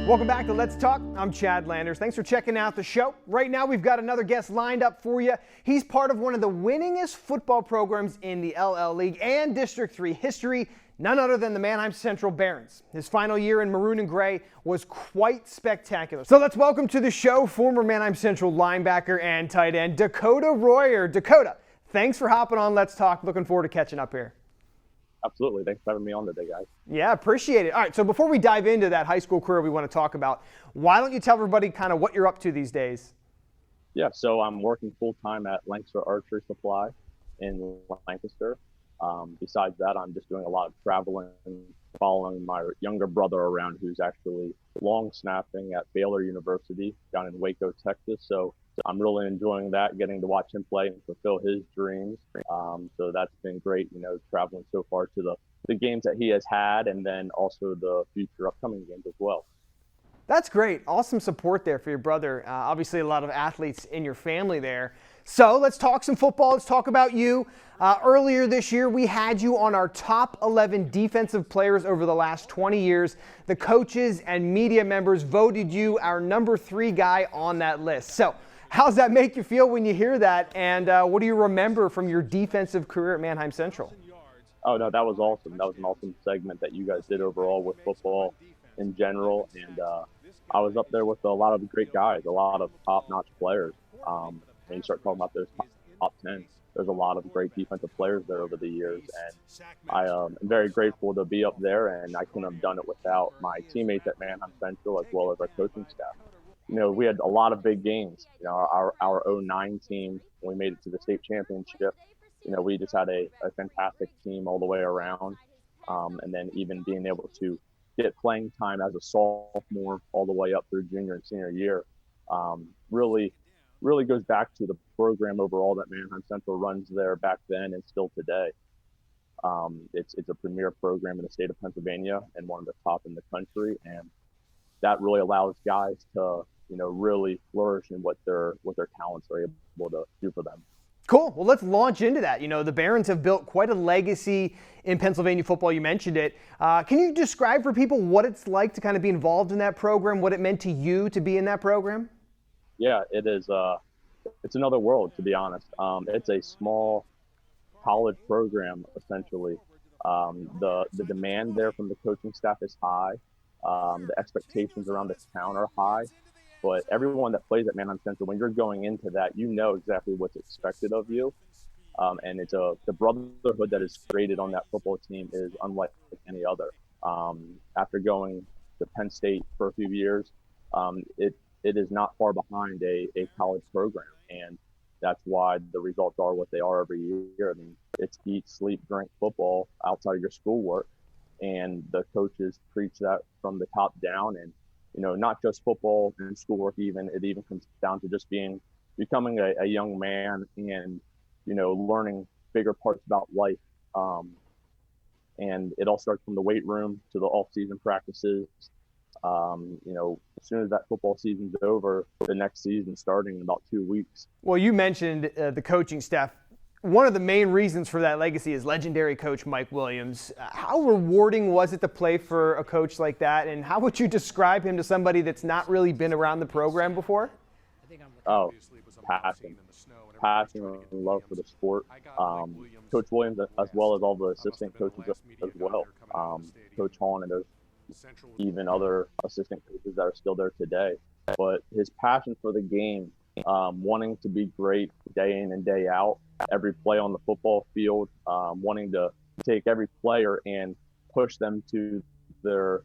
Welcome back to Let's Talk. I'm Chad Landers. Thanks for checking out the show. Right now, we've got another guest lined up for you. He's part of one of the winningest football programs in the LL League and District 3 history, none other than the Manheim Central Barons. His final year in maroon and gray was quite spectacular. So let's welcome to the show former Manheim Central linebacker and tight end, Dakota Royer. Dakota, thanks for hopping on Let's Talk. Looking forward to catching up here. Absolutely. Thanks for having me on today, guys. Yeah, appreciate it. All right, so before we dive into that high school career we want to talk about, why don't you tell everybody kind of what you're up to these days? Yeah, so I'm working full-time at Lancaster Archery Supply in Lancaster. Besides that, I'm just doing a lot of traveling, following my younger brother around who's actually long snapping at Baylor University down in Waco, Texas. So I'm really enjoying that, getting to watch him play and fulfill his dreams. So that's been great, traveling so far to the games that he has had and then also the future upcoming games as well. That's great. Awesome support there for your brother. Obviously, a lot of athletes in your family there. So let's talk some football. Let's talk about you. Earlier this year, we had you on our top 11 defensive players over the last 20 years. The coaches and media members voted you our number 3 guy on that list. So how's that make you feel when you hear that? And what do you remember from your defensive career at Manheim Central? Oh, no, that was awesome. That was an awesome segment that you guys did overall with football in general. And I was up there with a lot of great guys, a lot of top-notch players. When you start talking about those top 10, there's a lot of great defensive players there over the years. And I am very grateful to be up there, and I couldn't have done it without my teammates at Manheim Central as well as our coaching staff. We had a lot of big games. Our 09 team, when we made it to the state championship, we just had a fantastic team all the way around. And then even being able to get playing time as a sophomore all the way up through junior and senior year really goes back to the program overall that Manheim Central runs there back then and still today. It's a premier program in the state of Pennsylvania and one of the top in the country. And that really allows guys to really flourish in what their talents are able to do for them. Cool. Well, let's launch into that. The Barons have built quite a legacy in Pennsylvania football. You mentioned it. Can you describe for people what it's like to kind of be involved in that program, what it meant to you to be in that program? Yeah, it is. It's another world, to be honest. It's a small college program, essentially. The demand there from the coaching staff is high. The expectations around the town are high. But everyone that plays at Manheim Central, when you're going into that, you know exactly what's expected of you. And it's the brotherhood that is created on that football team is unlike any other. After going to Penn State for a few years, it is not far behind a college program. And that's why the results are what they are every year. I mean, it's eat, sleep, drink football outside of your schoolwork. And the coaches preach that from the top down. And not just football and schoolwork it even comes down to just becoming a young man and, learning bigger parts about life. And it all starts from the weight room to the off-season practices. As soon as that football season's over, the next season starting in about 2 weeks. Well, you mentioned the coaching staff. One of the main reasons for that legacy is legendary coach Mike Williams. How rewarding was it to play for a coach like that, and how would you describe him to somebody that's not really been around the program before? Oh, passion and love for the sport. Coach Williams, as well as all the assistant coaches as well. Coach Hahn, and there's even other assistant coaches that are still there today. But his passion for the game, wanting to be great day in and day out, every play on the football field, wanting to take every player and push them to their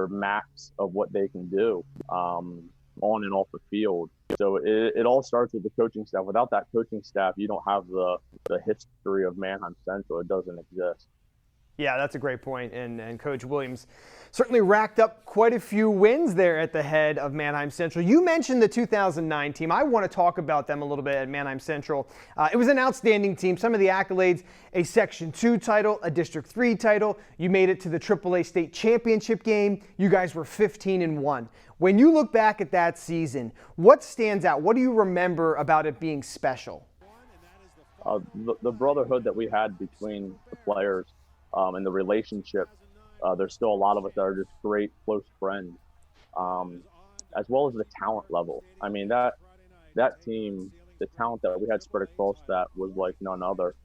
max of what they can do on and off the field. So it all starts with the coaching staff. Without that coaching staff, you don't have the history of Manheim Central. It doesn't exist. Yeah, that's a great point. And Coach Williams certainly racked up quite a few wins there at the head of Manheim Central. You mentioned the 2009 team. I want to talk about them a little bit at Manheim Central. It was an outstanding team. Some of the accolades, a Section 2 title, a District 3 title. You made it to the AAA state championship game. You guys were 15-1. When you look back at that season, what stands out? What do you remember about it being special? The brotherhood that we had between the players. And the relationship, there's still a lot of us that are just great, close friends. as well as the talent level. I mean, that team, the talent that we had spread across that was like none other,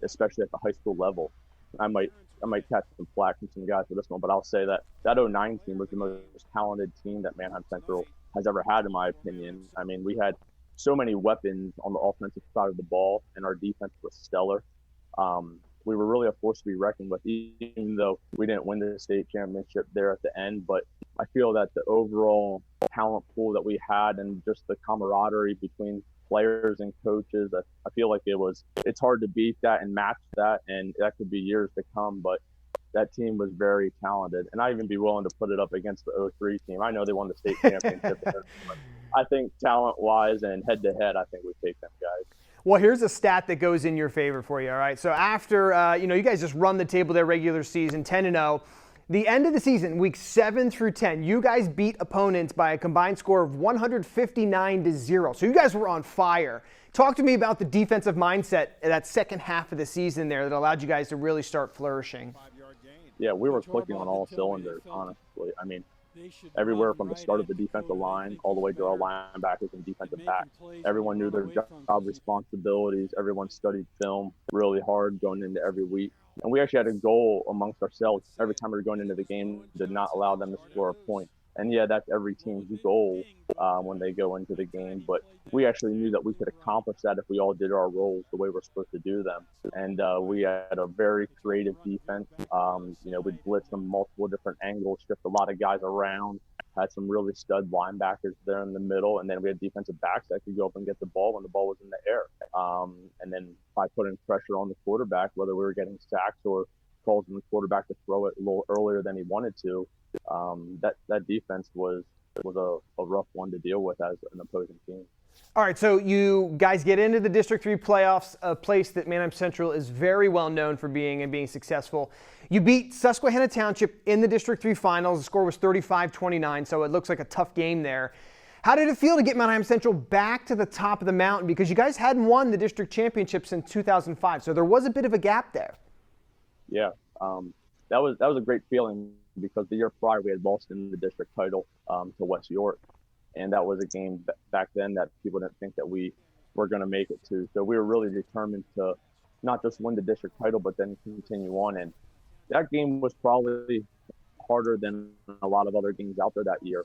especially at the high school level. I might I might catch some flack from some guys for this one, but I'll say that that '09 team was the most talented team that Manheim Central has ever had, in my opinion. I mean, we had so many weapons on the offensive side of the ball, and our defense was stellar. We were really a force to be reckoned with, even though we didn't win the state championship there at the end. But I feel that the overall talent pool that we had and just the camaraderie between players and coaches, I feel like it's hard to beat that and match that, and that could be years to come. But that team was very talented, and I'd even be willing to put it up against the '03 team. I know they won the state championship, but I think talent-wise and head-to-head, I think we take them guys. Well, here's a stat that goes in your favor for you, all right? So after, you guys just run the table their regular season, 10-0. The end of the season, weeks 7 through 10, you guys beat opponents by a combined score of 159-0. So you guys were on fire. Talk to me about the defensive mindset in that second half of the season there that allowed you guys to really start flourishing. Yeah, we were clicking on all cylinders, honestly. I mean, everywhere from the start of the defensive line all the way to our linebackers and defensive backs. Everyone knew their job responsibilities. Everyone studied film really hard going into every week. And we actually had a goal amongst ourselves every time we were going into the game to not allow them to score a point. And yeah, that's every team's goal when they go into the game. But we actually knew that we could accomplish that if we all did our roles the way we're supposed to do them. And we had a very creative defense. We'd blitz from multiple different angles, shift a lot of guys around, had some really stud linebackers there in the middle. And then we had defensive backs that could go up and get the ball when the ball was in the air. And then by putting pressure on the quarterback, whether we were getting sacks or calls on the quarterback to throw it a little earlier than he wanted to, that defense was a rough one to deal with as an opposing team. All right, so you guys get into the District 3 playoffs, a place that Manheim Central is very well known for being successful. You beat Susquehanna Township in the District 3 finals. The score was 35-29, so it looks like a tough game there. How did it feel to get Manheim Central back to the top of the mountain? Because you guys hadn't won the district championship since 2005, so there was a bit of a gap there. Yeah, that was a great feeling, because the year prior we had lost in the district title to West York, and that was a game back then that people didn't think that we were going to make it to. So we were really determined to not just win the district title, but then continue on. And that game was probably harder than a lot of other games out there that year.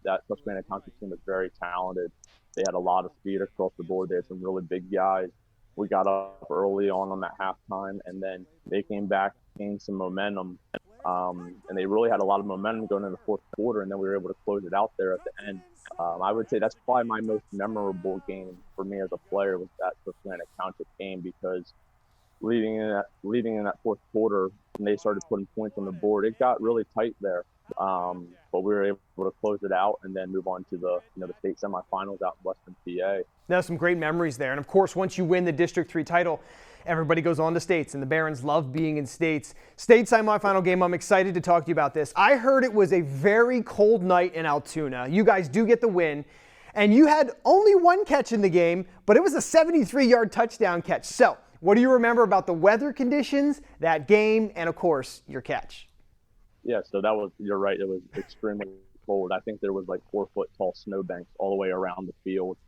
That Susquehanna Township team was very talented. They had a lot of speed across the board. They had some really big guys. We got up early on at halftime, and then they came back, gained some momentum. And they really had a lot of momentum going into the fourth quarter, and then we were able to close it out there at the end. I would say that's probably my most memorable game for me as a player, was that Susquehanna Township game, because leading in that fourth quarter, and they started putting points on the board, it got really tight there. But we were able to close it out and then move on to the state semifinals out in Western PA. Now, some great memories there. And of course, once you win the District 3 title, everybody goes on to states, and the Barons love being in states. State semifinal game, I'm excited to talk to you about this. I heard it was a very cold night in Altoona. You guys do get the win, and you had only one catch in the game, but it was a 73-yard touchdown catch. So, what do you remember about the weather conditions, that game, and of course, your catch? Yeah, so you're right, it was extremely cold. I think there was like 4-foot tall snowbanks all the way around the field.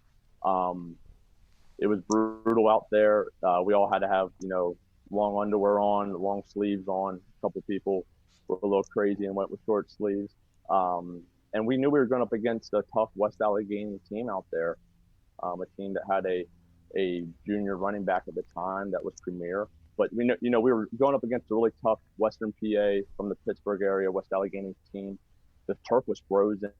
It was brutal out there. We all had to have, long underwear on, long sleeves on. A couple people were a little crazy and went with short sleeves. And we knew we were going up against a tough West Allegheny team out there, a team that had a junior running back at the time that was premier. But we were going up against a really tough Western PA from the Pittsburgh area, West Allegheny team. The turf was frozen.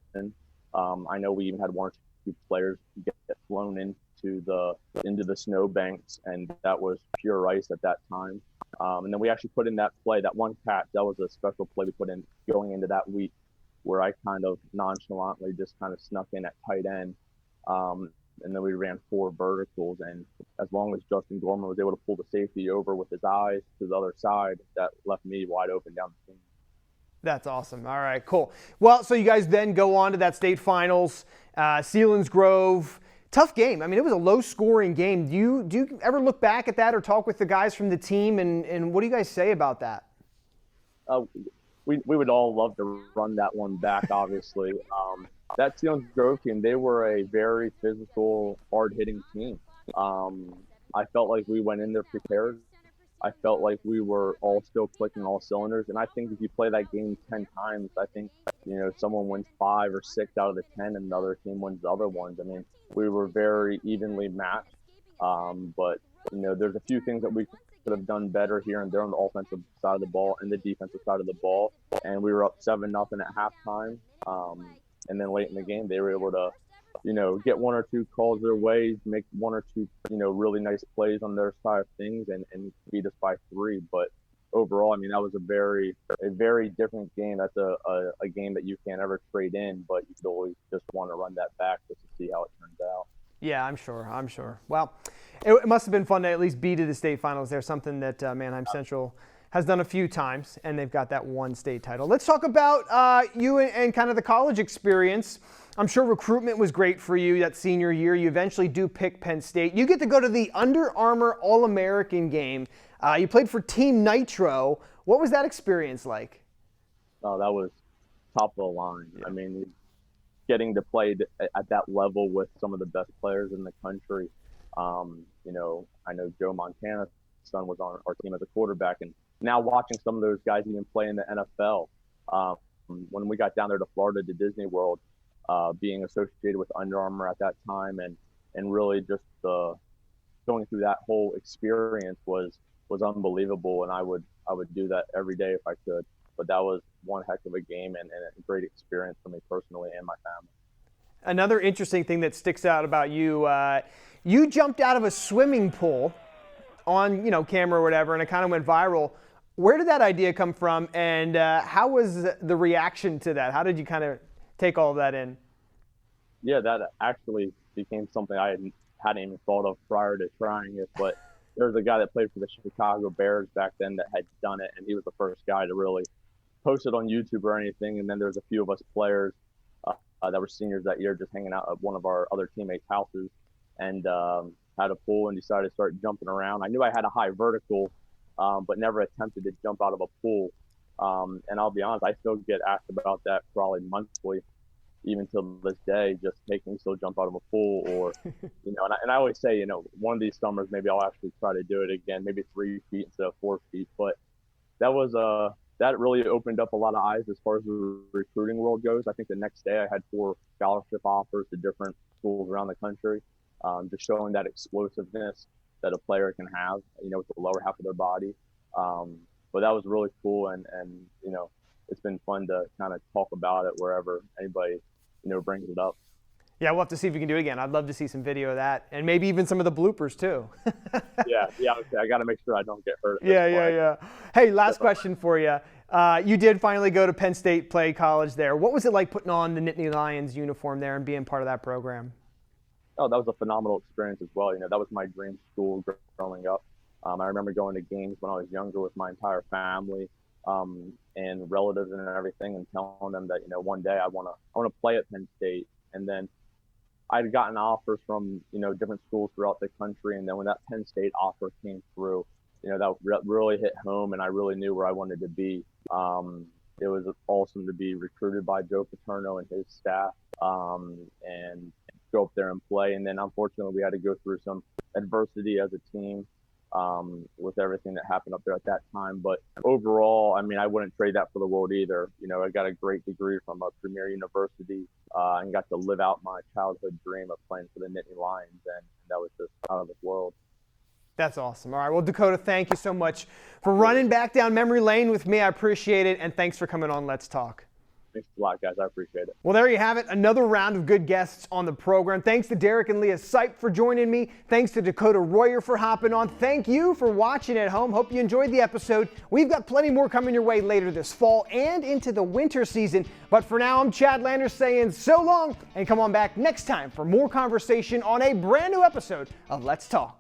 I know we even had one or two players get flown into the snowbanks, and that was pure ice at that time. And then we actually put in that play, that one catch. That was a special play we put in going into that week, where I kind of nonchalantly just kind of snuck in at tight end. And then we ran 4 verticals, and as long as Justin Gorman was able to pull the safety over with his eyes to the other side, that left me wide open down the field. That's awesome. All right, cool. Well, so you guys then go on to that state finals, Selinsgrove. Tough game. I mean, it was a low-scoring game. Do you ever look back at that or talk with the guys from the team, and what do you guys say about that? we would all love to run that one back, obviously. That Steelers Grove team, they were a very physical, hard-hitting team. I felt like we went in there prepared. I felt like we were all still clicking all cylinders. And I think if you play that game 10 times, I think, someone wins 5 or 6 out of the 10 and the other team wins the other ones. I mean, we were very evenly matched. But, there's a few things that we could have done better here and there on the offensive side of the ball and the defensive side of the ball. And we were up 7-0 at halftime. And then late in the game, they were able to, get 1 or 2 calls their way, make 1 or 2, really nice plays on their side of things and beat us by 3. But overall, I mean, that was a very different game. That's a game that you can't ever trade in, but you could always just want to run that back just to see how it turns out. Yeah, I'm sure. Well, it must have been fun to at least be to the state finals there, something that Manheim Central has done a few times, and they've got that one state title. Let's talk about you and kind of the college experience. I'm sure recruitment was great for you that senior year. You eventually do pick Penn State. You get to go to the Under Armour All-American game. You played for Team Nitro. What was that experience like? Oh, that was top of the line. Yeah. I mean, getting to play at that level with some of the best players in the country. I know Joe Montana's son was on our team as a quarterback, and now watching some of those guys even play in the NFL. When we got down there to Florida to Disney World, being associated with Under Armour at that time and really just going through that whole experience was unbelievable, and I would do that every day if I could. But that was one heck of a game and a great experience for me personally and my family. Another interesting thing that sticks out about you, you jumped out of a swimming pool on camera or whatever, and it kind of went viral. Where did that idea come from, and how was the reaction to that? How did you kind of take all of that in? Yeah, that actually became something I hadn't even thought of prior to trying it, but there was a guy that played for the Chicago Bears back then that had done it, and he was the first guy to really post it on YouTube or anything. And then there's a few of us players that were seniors that year just hanging out at one of our other teammates' houses and had a pool and decided to start jumping around. I knew I had a high vertical, but never attempted to jump out of a pool. And I'll be honest, I still get asked about that probably monthly, even till this day, just making me still jump out of a pool or, and I always say, one of these summers, maybe I'll actually try to do it again, maybe 3 feet instead of 4 feet. But that was, that really opened up a lot of eyes as far as the recruiting world goes. I think the next day I had 4 scholarship offers to different schools around the country, just showing that explosiveness that a player can have, with the lower half of their body. But that was really cool. And it's been fun to kind of talk about it wherever anybody, brings it up. Yeah, we'll have to see if we can do it again. I'd love to see some video of that, and maybe even some of the bloopers too. Yeah. Okay. I got to make sure I don't get hurt. Yeah. Hey, last question for you. You did finally go to Penn State, play college there. What was it like putting on the Nittany Lions uniform there and being part of that program? Oh, that was a phenomenal experience as well. That was my dream school growing up. I remember going to games when I was younger with my entire family and relatives and everything, and telling them that one day I want to play at Penn State. And then I'd gotten offers from different schools throughout the country, and then when that Penn State offer came through, that really hit home, and I really knew where I wanted to be. It was awesome to be recruited by Joe Paterno and his staff, and go up there and play. And then unfortunately we had to go through some adversity as a team with everything that happened up there at that time. But overall, I mean, I wouldn't trade that for the world either. I got a great degree from a premier university and got to live out my childhood dream of playing for the Nittany Lions, and that was just out of this world. That's awesome. All right, well, Dakota, thank you so much for running back down memory lane with me. I appreciate it, and thanks for coming on Let's Talk. Thanks a lot, guys. I appreciate it. Well, there you have it. Another round of good guests on the program. Thanks to Derek and Leah Sipe for joining me. Thanks to Dakota Royer for hopping on. Thank you for watching at home. Hope you enjoyed the episode. We've got plenty more coming your way later this fall and into the winter season. But for now, I'm Chad Landers saying so long, and come on back next time for more conversation on a brand new episode of Let's Talk.